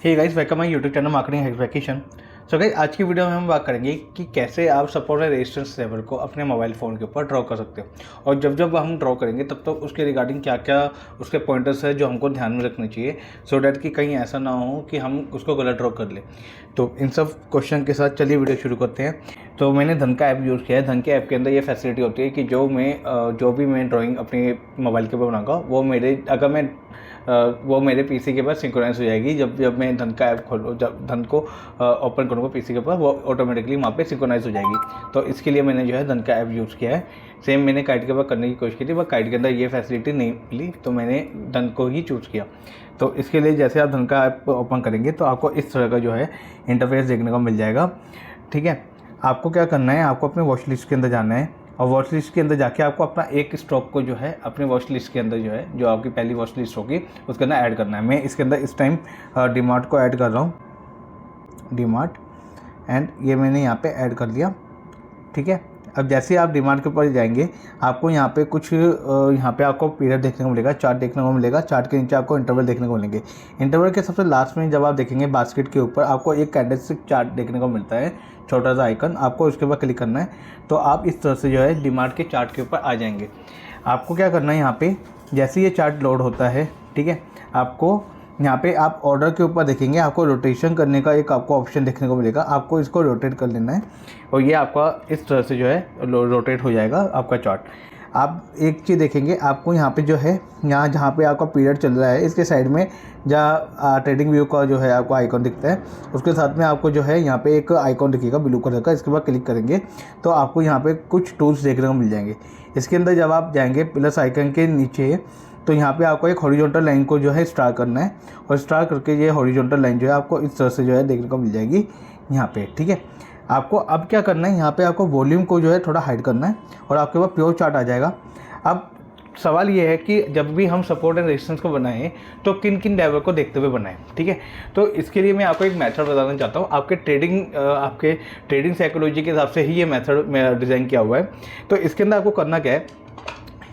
Hey guys, welcome my YouTube channel marketing hacks. So guys, आज की video में हम बात करेंगे कि कैसे आप सपोर्ट एंड रेजिस्टेंस लेवल को अपने मोबाइल फ़ोन के ऊपर ड्रॉ कर सकते हो। और जब जब हम ड्रॉ करेंगे तब तो उसके रिगार्डिंग क्या क्या उसके पॉइंटर्स है जो हमको ध्यान में रखने चाहिए, सो डैट कि कहीं ऐसा ना हो कि हम उसको गलत ड्रॉ कर ले। तो इन सब क्वेश्चन के साथ चलिए वीडियो शुरू करते हैं। तो मैंने धन का ऐप यूज़ किया है। धन के ऐप के अंदर ये फैसिलिटी होती है कि जो भी मैं ड्राइंग अपने मोबाइल के ऊपर बनाऊंगा वो मेरे पीसी के पास सिंक्रोनाइज हो जाएगी। जब जब मैं धन का ऐप खोलूँ, जब धन को ओपन करूँगा पीसी के ऊपर, वो ऑटोमेटिकली वहाँ पे सिंक्रोनाइज हो जाएगी। तो इसके लिए मैंने जो है धन का ऐप यूज़ किया है। सेम मैंने काइट के ऊपर करने की कोशिश की थी, पर काइट के अंदर ये फैसिलिटी नहीं मिली, तो मैंने धन को ही चूज़ किया। तो इसके लिए जैसे आप धन का ऐप ओपन करेंगे तो आपको इस तरह का जो है इंटरफेस देखने को मिल जाएगा। ठीक है, आपको क्या करना है, आपको अपने वॉच लिस्ट के अंदर जाना है और वॉच लिस्ट के अंदर जाके आपको अपना एक स्टॉक को जो है अपने वॉच लिस्ट के अंदर जो है, जो आपकी पहली वॉच लिस्ट होगी उसके अंदर ऐड करना है। मैं इसके अंदर इस टाइम डीमार्ट को ऐड कर रहा हूँ, डीमार्ट, एंड ये मैंने यहाँ पे ऐड कर लिया। ठीक है, अब जैसे आप डीमार्ट के ऊपर जाएंगे आपको यहाँ पे कुछ यहाँ पे आपको पीरियड देखने को मिलेगा, चार्ट देखने को मिलेगा। चार्ट के नीचे आपको इंटरवल देखने को मिलेंगे। इंटरवल के सबसे लास्ट में जब आप देखेंगे बास्केट के ऊपर आपको एक कैंडलस्टिक चार्ट देखने को मिलता है, छोटा सा आइकन, आपको उसके ऊपर क्लिक करना है। तो आप इस तरह से जो है डीमार्ट के चार्ट के ऊपर आ जाएंगे। आपको क्या करना है, यहाँ पे जैसे ये चार्ट लोड होता है, ठीक है, आपको यहाँ पे आप ऑर्डर के ऊपर देखेंगे, आपको रोटेशन करने का एक आपको ऑप्शन देखने को मिलेगा। आपको इसको रोटेट कर लेना है और ये आपका इस तरह से जो है रोटेट हो जाएगा आपका चार्ट। आप एक चीज़ देखेंगे, आपको यहाँ पे जो है, यहाँ जहाँ पे आपका पीरियड चल रहा है इसके साइड में जहाँ ट्रेडिंग व्यू का जो है आपको आइकॉन दिखता है, उसके साथ में आपको जो है यहाँ पे एक आइकॉन दिखेगा ब्लू कलर का। इसके बाद क्लिक करेंगे तो आपको यहाँ पे कुछ टूल्स देखने को मिल जाएंगे। इसके अंदर जब आप जाएंगे प्लस आइकन के नीचे, तो यहाँ पे आपको एक हॉरिजॉन्टल लाइन को जो है स्टार करना है और स्टार करके ये हॉरिजॉन्टल लाइन जो है आपको इस तरह से जो है देखने को मिल जाएगी यहाँ पे। ठीक है, आपको अब क्या करना है, यहाँ पे आपको वॉल्यूम को जो है थोड़ा हाइड करना है और आपके पास प्योर चार्ट आ जाएगा। अब सवाल ये है कि जब भी हम सपोर्ट एंड रेजिस्टेंस को बनाएं तो किन किन लेवल को देखते हुए बनाएं। ठीक है, तो इसके लिए मैं आपको एक मेथड बताना चाहता हूँ। आपके ट्रेडिंग साइकोलॉजी के हिसाब से ही ये मेथड मैं डिज़ाइन किया हुआ है। तो इसके अंदर आपको करना क्या है,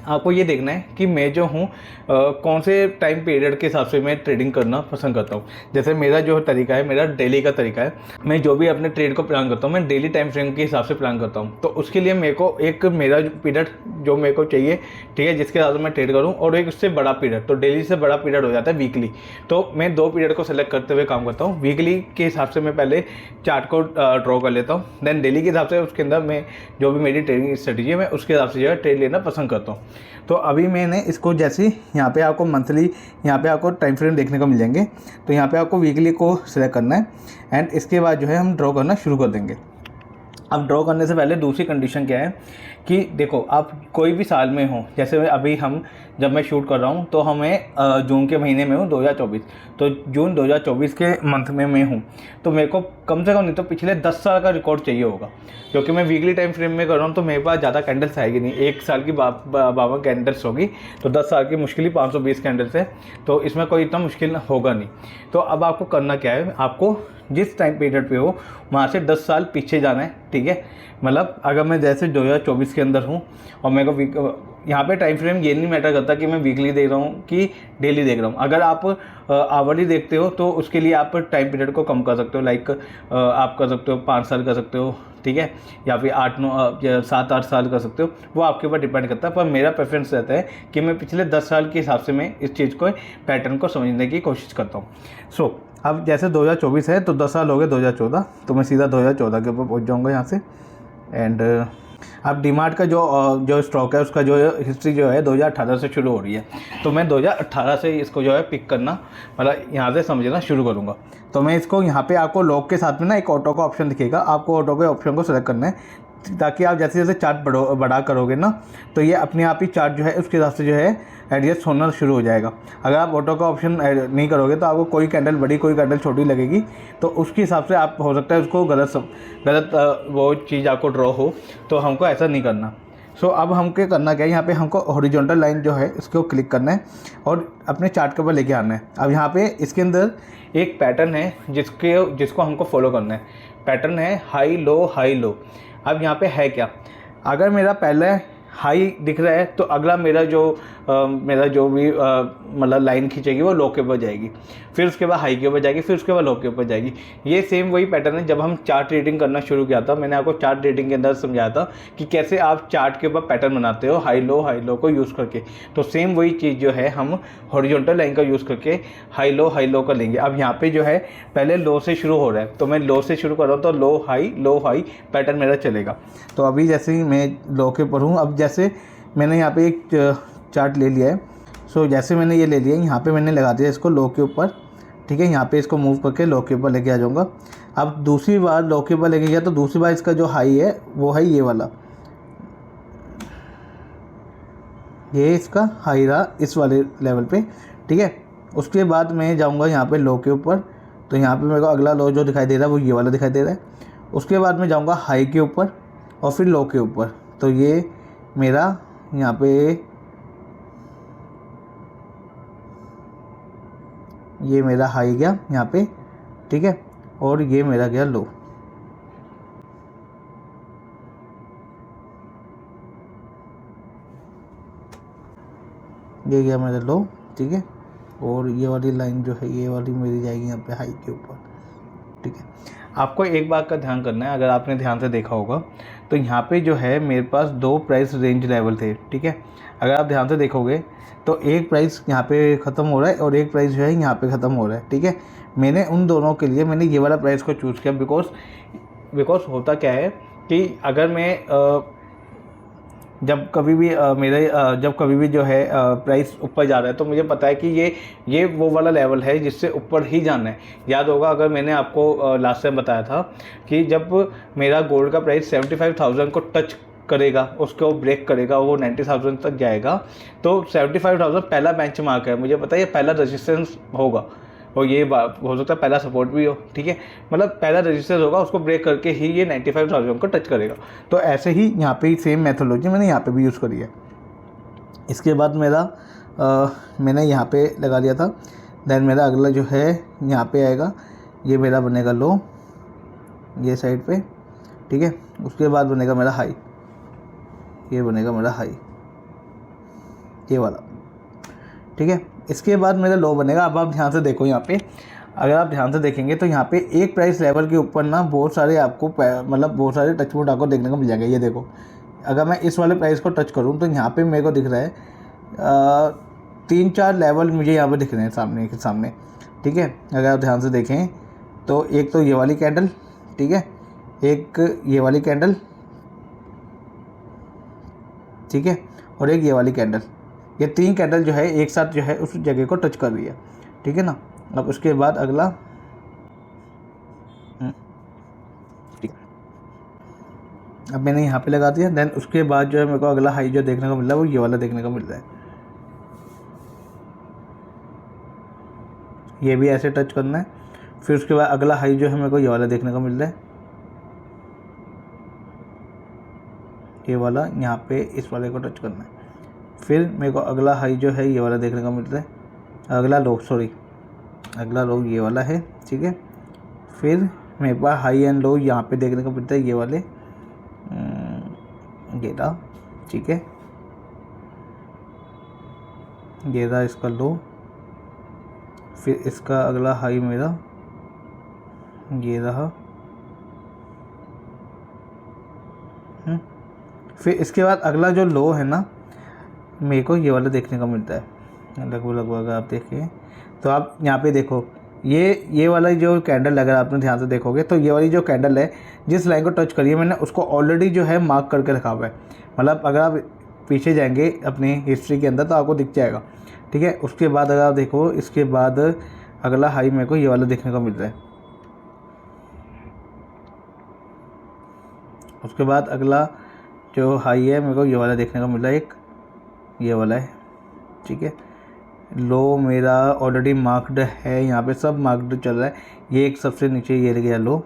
आपको ये देखना है कि मैं जो हूँ कौन से टाइम पीरियड के हिसाब से मैं ट्रेडिंग करना पसंद करता हूँ। जैसे मेरा जो तरीका है, मेरा डेली का तरीका है। मैं जो भी अपने ट्रेड को प्लान करता हूँ मैं डेली टाइम फ्रेम के हिसाब से प्लान करता हूँ। तो उसके लिए मेरे को एक मेरा पीरियड जो मेरे को चाहिए, ठीक है, जिसके हिसाब से मैं ट्रेड करूँ, और एक उससे बड़ा पीरियड, तो डेली से बड़ा पीरियड हो जाता है वीकली। तो मैं 2 पीरियड को सेलेक्ट करते हुए काम करता हूँ। वीकली के हिसाब से मैं पहले चार्ट को ड्रॉ कर लेता हूँ, देन डेली के हिसाब से उसके अंदर मैं जो भी मेरी ट्रेडिंग स्ट्रेटजी है मैं उसके हिसाब से जो है ट्रेड लेना पसंद करता हूँ। तो अभी मैंने इसको जैसे यहाँ पे आपको मंथली, यहाँ पे आपको टाइम फ्रेम देखने को मिल जाएंगे। तो यहाँ पे आपको वीकली को सिलेक्ट करना है एंड इसके बाद जो है हम ड्रॉ करना शुरू कर देंगे। अब ड्रॉ करने से पहले दूसरी कंडीशन क्या है कि देखो, आप कोई भी साल में हो, जैसे अभी जब मैं शूट कर रहा हूँ तो हमें जून के महीने में हूँ 2024, तो जून 2024 के मंथ में मैं हूँ। तो मेरे को कम से कम नहीं तो पिछले 10 साल का रिकॉर्ड चाहिए होगा, क्योंकि मैं वीकली टाइम फ्रेम में कर रहा हूँ। तो मेरे पास ज़्यादा कैंडल्स आएगी नहीं, 1 साल की 52 कैंडल्स होगी, तो 10 साल की मुश्किल ही 520 कैंडल्स है, तो इसमें कोई इतना मुश्किल होगा नहीं। तो अब आपको करना क्या है, आपको जिस टाइम पीरियड पे हो वहाँ से 10 साल पीछे जाना है। ठीक है, मतलब अगर मैं जैसे 2024 के अंदर हूँ और मेरे को यहाँ पे टाइम फ्रेम ये नहीं मैटर करता कि मैं वीकली देख रहा हूँ कि डेली देख रहा हूँ। अगर आप आवरली देखते हो तो उसके लिए आप टाइम पीरियड को कम कर सकते हो, लाइक आप कर सकते हो 5 साल कर सकते हो, ठीक है, या फिर 7-8 साल कर सकते हो, वो आपके ऊपर डिपेंड करता है। पर मेरा प्रेफरेंस रहता है कि मैं पिछले 10 साल के हिसाब से मैं इस चीज़ को, पैटर्न को समझने की कोशिश करता हूँ। सो अब जैसे 2024 है तो 10 साल हो गए 2014, तो मैं सीधा 2014 के ऊपर पहुँच जाऊँगा यहाँ से। एंड अब डीमार्ट का जो स्टॉक है उसका जो हिस्ट्री जो है 2018 से शुरू हो रही है, तो मैं 2018 से इसको जो है पिक करना, मतलब यहाँ से समझना शुरू करूँगा। तो मैं इसको यहाँ पे आपको लॉक के साथ में ना एक ऑटो का ऑप्शन दिखेगा, आपको ऑटो के ऑप्शन को सेलेक्ट करना है, ताकि आप जैसे जैसे चार्ट बड़ा करोगे ना तो ये अपने आप ही चार्ट जो है उसके हिसाब से जो है एडजस्ट होना शुरू हो जाएगा। अगर आप ऑटो का ऑप्शन नहीं करोगे तो आपको कोई कैंडल बड़ी कोई कैंडल छोटी लगेगी, तो उसके हिसाब से आप हो सकता है उसको गलत वो चीज़ आपको ड्रॉ हो, तो हमको ऐसा नहीं करना। सो अब हमको करना क्या है, यहाँ पे हमको हॉरिजॉन्टल लाइन जो है इसको क्लिक करना है और अपने चार्ट के ऊपर लेके आना है। अब यहाँ पे इसके अंदर एक पैटर्न है जिसको हमको फॉलो करना है। पैटर्न है हाई लो हाई लो। अब यहाँ पे है क्या, अगर मेरा पहले हाई दिख रहा है तो अगला मेरा जो मेरा जो भी मतलब लाइन खींचेगी वो लो के ऊपर जाएगी, फिर उसके बाद हाई के ऊपर जाएगी, फिर उसके बाद लो के ऊपर जाएगी। ये सेम वही पैटर्न है जब हम चार्ट रीडिंग करना शुरू किया था। मैंने आपको चार्ट रीडिंग के अंदर समझाया था कि कैसे आप चार्ट के ऊपर पैटर्न बनाते हो हाई लो को यूज़ करके। तो सेम वही चीज़ जो है हम हॉरिजॉन्टल लाइन का यूज़ करके हाई लो कर लेंगे। अब यहाँ पे जो है पहले लो से शुरू हो रहा है, तो मैं लो से शुरू कर रहा हूँ, तो लो हाई पैटर्न मेरा चलेगा। तो अभी जैसे ही मैं लो के ऊपर हूँ, अब जैसे मैंने यहाँ पे एक चार्ट ले लिया है। सो जैसे मैंने ये ले लिया, यहाँ पे मैंने लगा दिया इसको लो के ऊपर, ठीक है। यहाँ पे इसको मूव करके लो के ऊपर लेके आ जाऊँगा। अब दूसरी बार लो के ऊपर लेके गया तो दूसरी बार इसका जो हाई है वो है ये वाला, ये इसका हाई रहा इस वाले लेवल पे, ठीक है। उसके बाद मैं जाऊँगा यहाँ पे लो के ऊपर, तो यहाँ पे मेरे को अगला लो जो दिखाई दे रहा है वो ये वाला दिखाई दे रहा है। उसके बाद मैं जाऊँगा हाई के ऊपर और फिर लो के ऊपर, तो ये मेरा यहाँ पे ये मेरा हाई गया यहाँ पे, ठीक है, और ये मेरा गया लो। ये गया मेरा लो, ठीक है, और ये वाली लाइन जो है ये वाली मेरी जाएगी यहाँ पे हाई के ऊपर, ठीक है। आपको एक बात का ध्यान करना है, अगर आपने ध्यान से देखा होगा तो यहाँ पे जो है मेरे पास दो प्राइस रेंज लेवल थे, ठीक है। अगर आप ध्यान से देखोगे तो एक प्राइस यहाँ पे ख़त्म हो रहा है और एक प्राइस जो है यहाँ पे ख़त्म हो रहा है, ठीक है। मैंने उन दोनों के लिए मैंने ये वाला प्राइस को चूज़ किया, बिकॉज होता क्या है कि अगर मैं जब कभी भी जो है प्राइस ऊपर जा रहा है तो मुझे पता है कि ये वो वाला लेवल है जिससे ऊपर ही जाना है। याद होगा अगर मैंने आपको लास्ट टाइम बताया था कि जब मेरा गोल्ड का प्राइस 75,000 को टच करेगा, उसको ब्रेक करेगा, वो 90,000 तक जाएगा, तो 75,000 पहला बेंच मार्क है। मुझे पता है ये पहला रेजिस्टेंस होगा और ये हो सकता है पहला सपोर्ट भी हो, ठीक है। मतलब पहला रेजिस्टेंस होगा, उसको ब्रेक करके ही ये 95,000 को टच करेगा। तो ऐसे ही यहाँ पे सेम मेथोडोलॉजी मैंने यहाँ पे भी यूज़ करी है। इसके बाद मैंने यहाँ पे लगा लिया था। देन मेरा अगला जो है यहाँ पे आएगा, ये मेरा बनेगा लो ये साइड पे, ठीक है। उसके बाद बनेगा मेरा हाई, ये बनेगा मेरा हाई ये वाला, ठीक है। इसके बाद मेरा लो बनेगा। अब आप ध्यान से देखो, यहाँ पे अगर आप ध्यान से देखेंगे तो यहाँ पे एक प्राइस लेवल के ऊपर ना बहुत सारे आपको मतलब बहुत सारे टच पॉइंट आपको देखने को मिल जाएगा। ये देखो, अगर मैं इस वाले प्राइस को टच करूँ तो यहाँ पे मेरे को दिख रहा है 3-4 लेवल मुझे यहाँ पे दिख रहे हैं सामने के सामने, ठीक है। अगर आप ध्यान से देखें तो एक तो ये वाली कैंडल, ठीक है, एक ये वाली कैंडल, ठीक है, और एक ये वाली कैंडल। ये 3 कैंडल जो है एक साथ जो है उस जगह को टच कर रही है, ठीक है ना। अब उसके बाद अगला, ठीक है, अब मैंने यहाँ पे लगा दिया। देन उसके बाद जो है मेरे को अगला हाई जो देखने को मिल रहा है वो ये वाला देखने को मिल रहा है। ये भी ऐसे टच करना है। फिर उसके बाद अगला हाई जो है मेरे को ये वाला देखने को मिल रहा है, ये वाला यहाँ पे इस वाले को टच करना है। फिर मेरे को अगला हाई जो है ये वाला देखने को मिल रहा है, अगला लो ये वाला है, ठीक है। फिर मेरे पास हाई एंड लो यहाँ पे देखने को मिलता है ये वाले, ये रहा, ठीक है, ये रहा इसका लो। फिर इसका अगला हाई मेरा ये रहा, फिर इसके बाद अगला जो लो है ना मेरे को ये वाला देखने को मिलता है लगभग आप देखिए तो आप यहाँ पे देखो ये वाला जो कैंडल अगर आपने ध्यान से देखोगे तो ये वाली जो कैंडल है जिस लाइन को टच करी है मैंने उसको ऑलरेडी जो है मार्क करके रखा हुआ है। मतलब अगर आप पीछे जाएंगे अपनी हिस्ट्री के अंदर तो आपको दिख जाएगा, ठीक है। उसके बाद अगर आप देखो इसके बाद अगला हाई मेरे को ये वाला देखने को मिल रहा है। उसके बाद अगला जो हाई है मेरे को ये वाला देखने को मिल रहा है, एक ये वाला है, ठीक है। लो मेरा ऑलरेडी मार्क्ड है, यहाँ पे सब मार्क्ड चल रहा है। ये एक सबसे नीचे ये गया लो,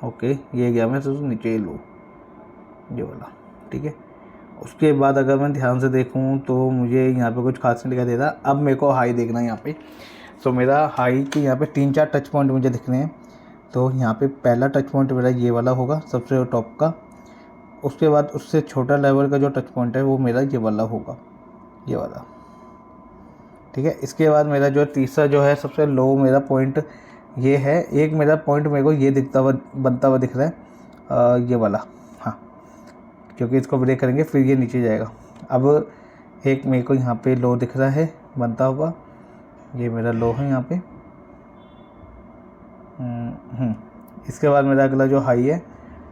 ओके, ये गया मैं सबसे नीचे ये लो ये वाला, ठीक है। उसके बाद अगर मैं ध्यान से देखूँ तो मुझे यहाँ पे कुछ खास नहीं दिखाई दे रहा। अब मेरे को हाई देखना है यहाँ पे। सो मेरा हाई के यहाँ पे 3-4 टच पॉइंट मुझे दिख रहे हैं। तो यहाँ पे पहला टच पॉइंट मेरा ये वाला होगा सबसे टॉप का। उसके बाद उससे छोटा लेवल का जो टच पॉइंट है वो मेरा ये वाला होगा, ये वाला, ठीक है। इसके बाद मेरा जो तीसरा जो है सबसे लो मेरा पॉइंट ये है, एक मेरा पॉइंट मेरे को ये दिखता हुआ बनता हुआ दिख रहा है, ये वाला, हाँ, क्योंकि इसको ब्रेक करेंगे फिर ये नीचे जाएगा। अब एक मेरे को यहाँ पे लो दिख रहा है बनता हुआ, ये मेरा लो है यहाँ पे। इसके बाद मेरा अगला जो हाई है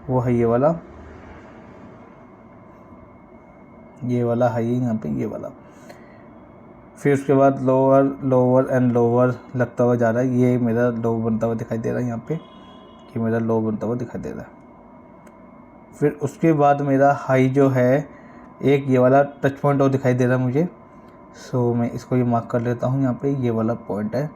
वो है ये वाला हाई है यहाँ पे, ये वाला। फिर उसके बाद लोअर लोअर एंड लोअर लगता हुआ जा रहा है, ये मेरा लो बनता हुआ दिखाई दे रहा है यहाँ पे, ये मेरा लो बनता हुआ दिखाई दे रहा है। फिर उसके बाद मेरा हाई जो है एक ये वाला टच पॉइंट और दिखाई दे रहा है मुझे, सो मैं इसको ये मार्क कर लेता हूँ यहाँ पे, ये वाला पॉइंट है।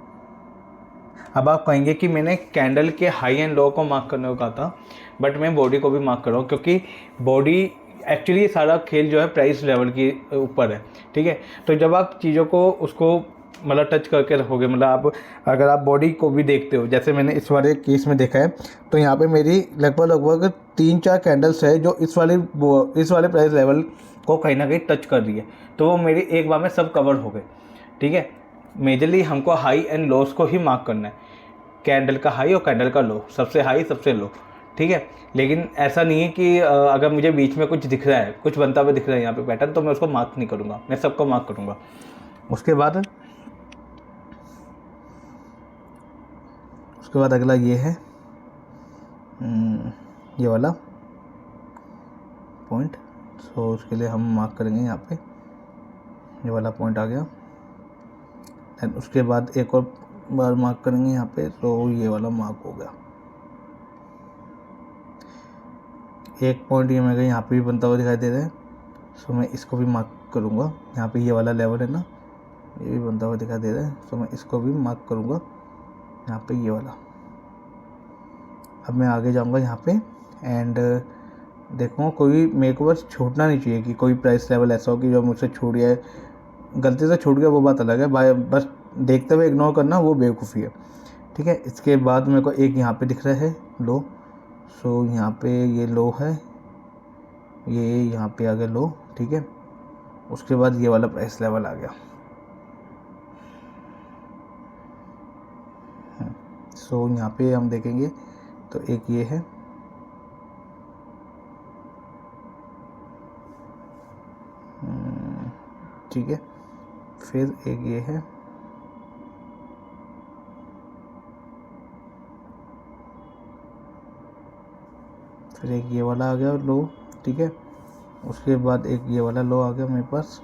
अब आप कहेंगे कि मैंने कैंडल के हाई एंड लो को मार्क करने को कहा था, बट मैं बॉडी को भी मार्क कर रहा हूँ, क्योंकि बॉडी एक्चुअली सारा खेल जो है प्राइस लेवल के ऊपर है, ठीक है। तो जब आप चीज़ों को उसको मतलब टच करके रखोगे, मतलब आप अगर आप बॉडी को भी देखते हो, जैसे मैंने इस वाले केस में देखा है, तो यहाँ पे मेरी लगभग 3-4 कैंडल्स है जो इस वाले प्राइस लेवल को कहीं ना कहीं टच कर रही है, तो वो मेरी एक बार में सब कवर हो गए, ठीक है। मेजरली हमको हाई एंड लोस को ही मार्क करना है, कैंडल का हाई और कैंडल का लो, सबसे हाई सबसे लो, ठीक है। लेकिन ऐसा नहीं है कि अगर मुझे बीच में कुछ दिख रहा है, कुछ बनता हुआ दिख रहा है यहाँ पे पैटर्न, तो मैं उसको मार्क नहीं करूँगा, मैं सबको मार्क करूँगा। उसके बाद अगला ये है ये वाला पॉइंट, सो उसके लिए हम मार्क करेंगे यहाँ पे, ये वाला पॉइंट आ गया। एंड उसके बाद एक और बार मार्क करेंगे यहाँ पे, तो ये वाला मार्क हो गया। एक पॉइंट ये मेरे यहाँ पे भी बनता हुआ दिखाई दे रहा है, सो मैं इसको भी मार्क करूँगा। यहाँ पे ये वाला लेवल है ना, ये भी बनता हुआ दिखाई दे रहा है, सो मैं इसको भी मार्क करूँगा यहाँ पे, ये वाला। अब मैं आगे जाऊँगा यहाँ पे एंड देखूँगा कोई मेरे को बस छूटना नहीं चाहिए कि कोई प्राइस लेवल ऐसा हो कि जो मुझसे छूट गया है, गलती से छूट गया वो बात अलग है, बस देखते हुए इग्नोर करना वो बेवकूफ़ी है, ठीक है। इसके बाद मेरे को एक यहाँ पे दिख रहा है लो, सो यहाँ पे ये लो है, ये यहाँ पे आ गया लो, ठीक है। उसके बाद ये वाला प्राइस लेवल आ गया, सो यहाँ पे हम देखेंगे तो एक ये है, ठीक है। फिर एक ये है, फिर एक ये वाला आ गया लो, ठीक है। उसके बाद एक ये वाला लो आ गया मेरे पास,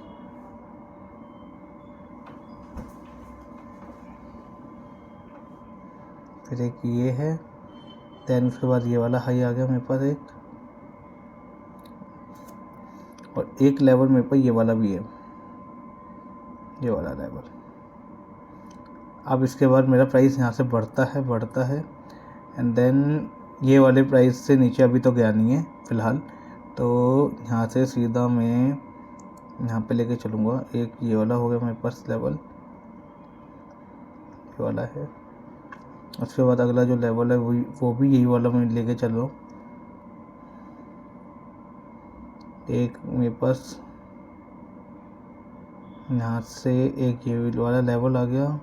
फिर एक ये है, देन उसके बाद ये वाला हाई आ गया मेरे पास एक, और एक लेवल मेरे पास ये वाला भी है, ये वाला लेवल। अब इसके बाद मेरा प्राइस यहाँ से बढ़ता है एंड देन ये वाले प्राइस से नीचे अभी तो गया नहीं है फ़िलहाल, तो यहाँ से सीधा मैं यहाँ पे लेके चलूँगा। एक ये वाला हो गया मेरे पास लेवल, ये वाला है। उसके बाद अगला जो लेवल है वो भी यही वाला मैं लेके चल रहा हूँ। एक मेरे पास यहाँ से एक ये वाला लेवल आ गया,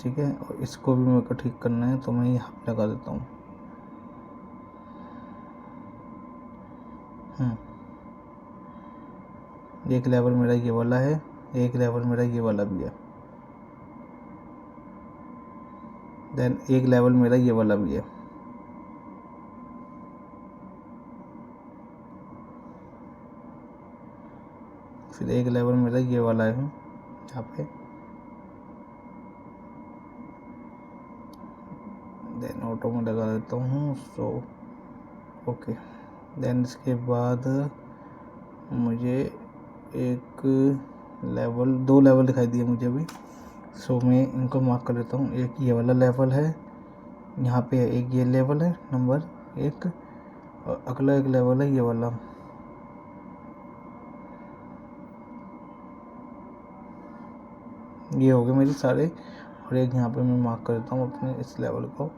ठीक है। और इसको भी मेरे को ठीक करना है, तो मैं यहाँ पे लगा देता हूँ। एक लेवल मेरा ये वाला है, एक लेवल मेरा ये वाला भी है, देन एक लेवल मेरा ये वाला भी है, फिर एक लेवल मेरा ये वाला है यहाँ पे, देन ऑटो में लगा देता हूँ, सो ओके। देन इसके बाद मुझे एक लेवल, 2 लेवल दिखाई दिए मुझे अभी, सो मैं इनको मार्क कर लेता हूँ। एक ये वाला लेवल है यहाँ पे, एक ये लेवल है नंबर 1, और अगला एक लेवल है ये वाला, ये हो गए मेरे सारे। और एक यहाँ पे मैं मार्क कर देता हूँ अपने इस लेवल को,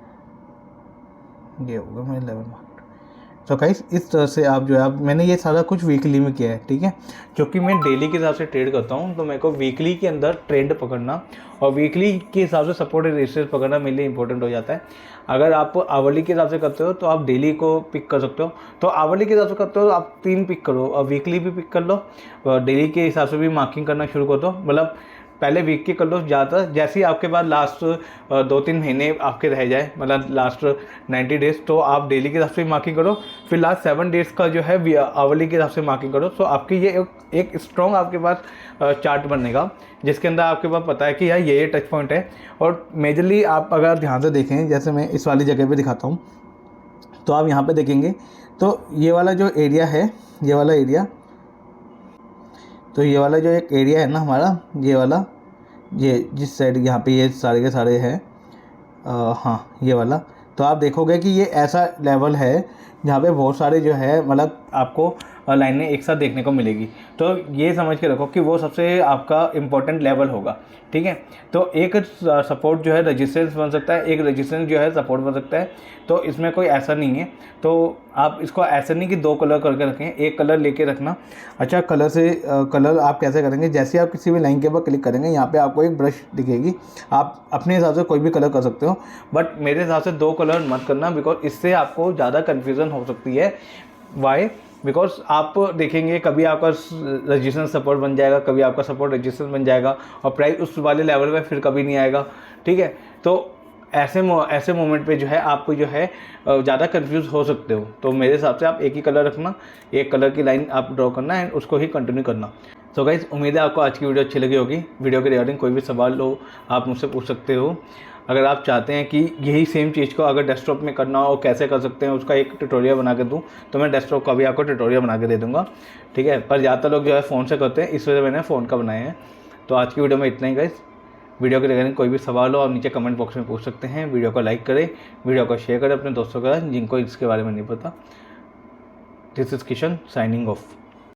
ये हो गया मेरे लेवल मार्क। तो गाइस इस तरह से आप जो है मैंने ये सारा कुछ वीकली में किया है, ठीक है। क्योंकि मैं डेली के हिसाब से ट्रेड करता हूँ तो मेरे को वीकली के अंदर ट्रेंड पकड़ना और वीकली के हिसाब से सपोर्ट एंड रेजिस्टेंस पकड़ना मेरे लिए इंपॉर्टेंट हो जाता है। अगर आप आवरली के हिसाब से करते हो तो आप डेली को पिक कर सकते हो, तो आवरली के हिसाब से करते हो आप 3 पिक करो और वीकली भी पिक कर लो और डेली के हिसाब से भी मार्किंग करना शुरू कर दो। मतलब पहले वीक की कर लो ज़्यादा, जैसे ही आपके पास लास्ट 2-3 महीने आपके रह जाए, मतलब लास्ट 90 डेज़, तो आप डेली के हिसाब से मार्किंग करो। फिर लास्ट 7 डेज़ का जो है आवरली के हिसाब से मार्किंग करो। तो आपकी ये एक स्ट्रॉन्ग आपके पास चार्ट बनेगा जिसके अंदर आपके पास पता है कि यार ये टच पॉइंट है। और मेजरली आप अगर ध्यान से देखें, जैसे मैं इस वाली जगह पर दिखाता हूँ, तो आप यहाँ पर देखेंगे तो ये वाला जो एरिया है, ये वाला एरिया, तो ये वाला जो एक एरिया है ना हमारा, ये वाला, ये जिस साइड यहाँ पे ये सारे के सारे हैं, हाँ ये वाला, तो आप देखोगे कि ये ऐसा लेवल है जहाँ पे बहुत सारे जो है मतलब आपको लाइनें एक साथ देखने को मिलेगी। तो ये समझ के रखो कि वो सबसे आपका इम्पोर्टेंट लेवल होगा, ठीक है। तो एक सपोर्ट जो है रेजिस्टेंस बन सकता है, एक रेजिस्टेंस जो है सपोर्ट बन सकता है। तो इसमें कोई ऐसा नहीं है, तो आप इसको ऐसा नहीं कि 2 कलर करके रखें, एक कलर लेके रखना। अच्छा, कलर से कलर आप कैसे करेंगे, जैसे आप किसी भी लाइन के ऊपर क्लिक करेंगे यहाँ पे आपको एक ब्रश दिखेगी, आप अपने हिसाब से कोई भी कलर कर सकते हो, बट मेरे हिसाब से 2 कलर मत करना, बिकॉज इससे आपको ज़्यादा कन्फ्यूज़न हो सकती है। वाई? बिकॉज आप देखेंगे कभी आपका रेजिस्टेंस सपोर्ट बन जाएगा, कभी आपका सपोर्ट रेजिस्टेंस बन जाएगा और प्राइस उस वाले लेवल पे फिर कभी नहीं आएगा, ठीक है। तो ऐसे मोमेंट पे जो है आपको जो है ज़्यादा कंफ्यूज हो सकते हो। तो मेरे हिसाब से आप एक ही कलर रखना, एक कलर की लाइन आप ड्रॉ करना एंड उसको ही कंटिन्यू करना। सो गाइस, उम्मीद है आपको आज की वीडियो अच्छी लगी होगी। वीडियो के रिगार्डिंग कोई भी सवाल हो आप मुझसे पूछ सकते हो। अगर आप चाहते हैं कि यही सेम चीज़ को अगर डेस्कटॉप में करना हो कैसे कर सकते हैं उसका एक ट्यूटोरियल बना के दूँ, तो मैं डेस्कटॉप का भी आपको ट्यूटोरियल बना के दे दूँगा, ठीक है। पर ज़्यादातर लोग जो है फ़ोन से करते हैं, इस वजह से मैंने फ़ोन का बनाया है। तो आज की वीडियो में इतना ही गाइस। वीडियो के रिगार्डिंग कोई भी सवाल हो आप नीचे कमेंट बॉक्स में पूछ सकते हैं। वीडियो को लाइक करें, वीडियो को शेयर करें अपने दोस्तों के साथ जिनको इसके बारे में नहीं पता। This is Kishan signing off.